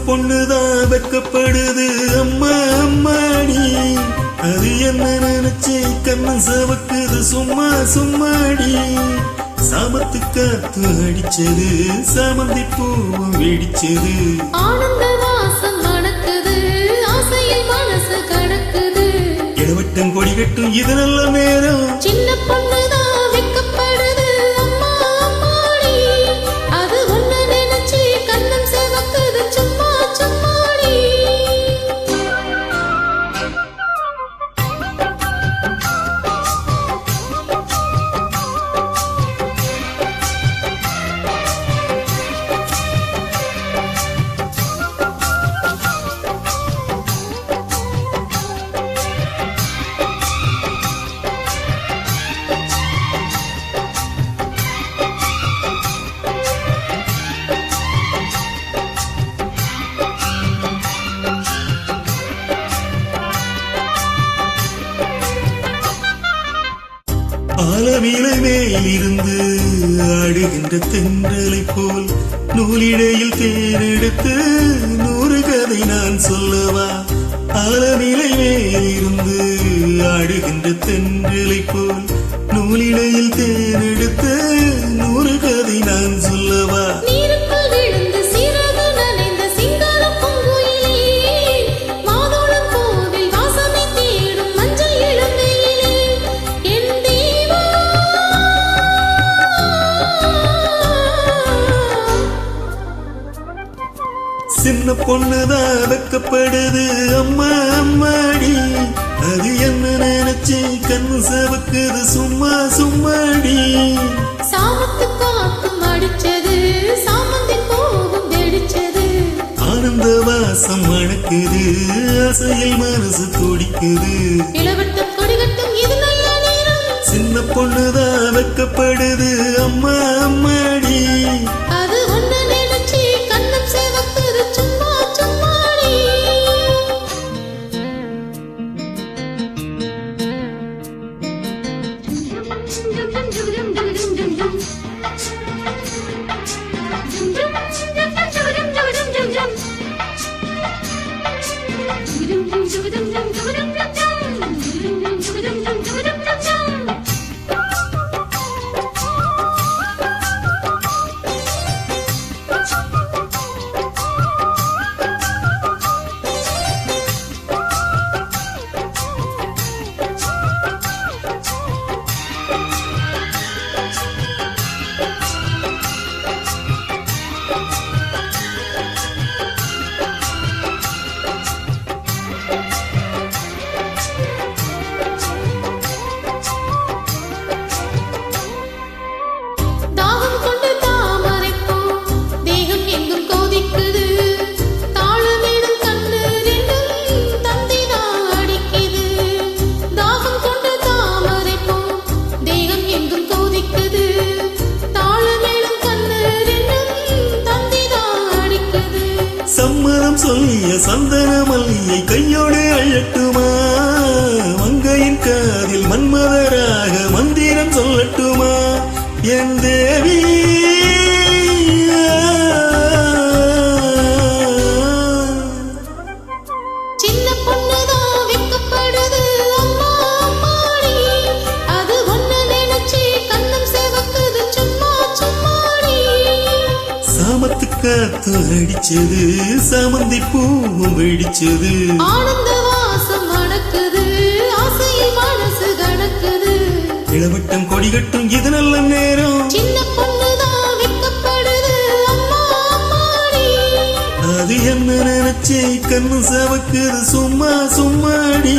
பொண்ணுதான் வெக்கப்படுது அம்மா அம்மாடி. அது என்ன நினைச்சு கண்ணன் சவக்குது சும்மா சும்மாடி. சாமத்து காத்து அடிச்சது சாமந்தி பூவும் வெடிச்சது. ஆனந்த வாசம் மணக்குது ஆசையில் மனசு கடக்குது. இளவட்டம் கொடி கட்டும் இது நல்ல நேரம். சின்ன பொண்ணுதான் வெக்கப்படுது அம்மா அம்மாடி. அது ஒண்ணு நினைச்சு கண்ணம் செவக்குது சும்மா சும்மாடி. ஆலவிலை மேலிருந்து ஆடுகின்ற தென்றலை போல் நூலிடையில் தேரெடுத்து 100 கதை நான் சொல்லவா. ஆலவிலை மேலிருந்து ஆடுகின்ற தென்றலை போல் நூலிடையில் தேரெடுத்து 100 கதை நான் சொல்லவா. நீருக்குள் விழுந்து சிறகு நனைந்த சிங்கார பூங்குயிலே, மாதோளம் கோவில் வாசனை தேடும் மஞ்சள் இளமையிலே, என் தேவா. சின்ன பொண்ணுதான் வெக்கப்படுது அம்மா அம்மாடி. அது என்ன நினைச்சு கண்ணு செவக்குது சும்மா சும்மாடி. சாமத்து காத்தும் அடிச்சது சாமந்தி பூவும் வெடிச்சது. ஆனந்த வாசம் மணக்குது ஆசையில் மனசு துடிக்குது. இளவட்டம் கொடிகட்டும் இது நல்ல நேரம். சின்ன பொண்ணுதான் வெக்கப்படுது அம்மா அம்மாடி. அது ஒண்ணு நினைச்சு கண்ணம் செவக்குது சும்மா சும்மாடி. சம்மதம் சொல்லிய சந்தன மல்லியை கையோடு அழட்டுமா. மங்கையின் காதில் மன்மதராக மந்திரம் சொல்லட்டுமா. என் தேவி சின்ன பொண்ணுதான் வெக்கப்படுது அம்மா அம்மாடி. அது ஒண்ணு நினைச்சு கண்ணம் செவக்குது சும்மா சும்மாடி. சாமத்து காத்து அடிச்சது சாமந்தி பூவும் வெடிச்சது. ஆனந்த வாசம் மணக்குது ஆசையில் மனசு கடக்குது. இளவட்டம் கொடி கட்டும் இது நல்ல நேரம். சின்ன பொண்ணுதான் வெக்கப்படுது அம்மா அம்மாடி. அது என்ன நினைச்சு கண்ணு செவக்குது சும்மா சும்மாடி.